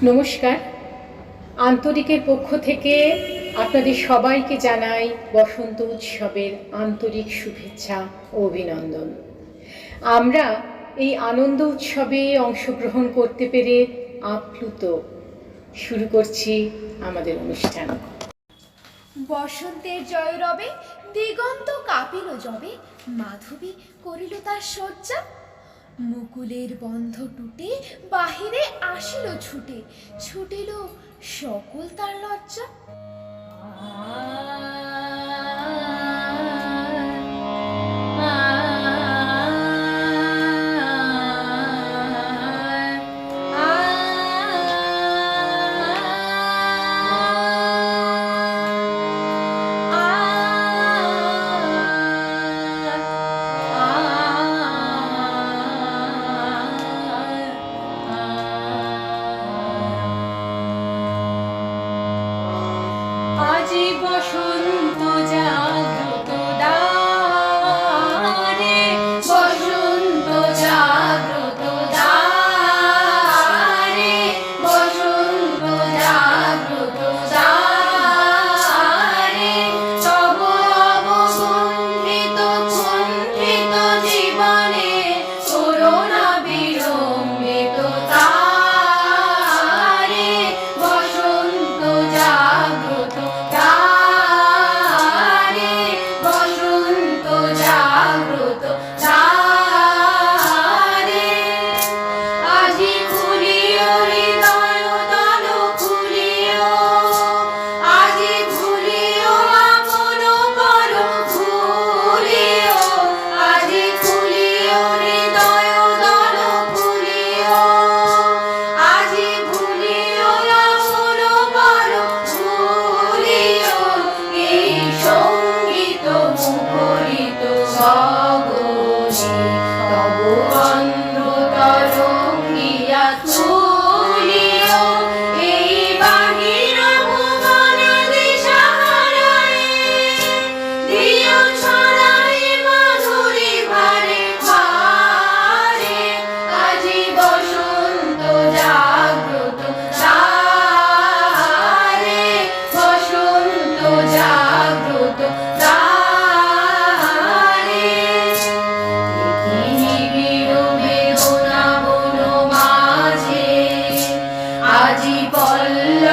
নমস্কার। আন্তরিকের পক্ষ থেকে আপনাদের সবাইকে জানাই বসন্ত উৎসবের আন্তরিক শুভেচ্ছা ও অভিনন্দন। আমরা এই আনন্দ উৎসবে অংশগ্রহণ করতে পেরে আপ্লুত। শুরু করছি আমাদের অনুষ্ঠান। বসন্তের জয় রবে, দিগন্ত কাঁপিল যবে, মাধবী করিল তার শয্যা। মুকুলের বন্ধ টুটে বাহিরে আসিল ছুটে, ছুটিল সকল তার লজ্জা। আজি বসন্ত জাগ্রত দ্বারে, বসন্ত জাগ্রত দ্বারে, বসন্ত জাগ্রত দ্বারে। তব অবগুণ্ঠিত কুণ্ঠিত জীবনে করুণা বিলম্বিত তারে, বসন্ত জাগ্রত দ্বারে, বসন্ত জাগ্রত দ্বারে। আজি খুলিও হৃদয় দল খুলিও, আজি খুলিও আপন পর খুলিও, আজি খুলিও হৃদয় দল খুলিও, আজি খুলিও আপন পর খুলিও। এই সঙ্গীত মুখরিত গগনে তব অন্ধ তরঙ্গিয়া তুলিও। এই বাহির ভুবন দিশাহারায় দিও ছড়াই মাধুরী ভারে ভারে। আজি বসন্ত জাগ্রত দ্বারে, বসন্ত জাগ্রত দ্বারে। দেখি নিবিড় বেদনা বন মাঝে, আজি পল্ল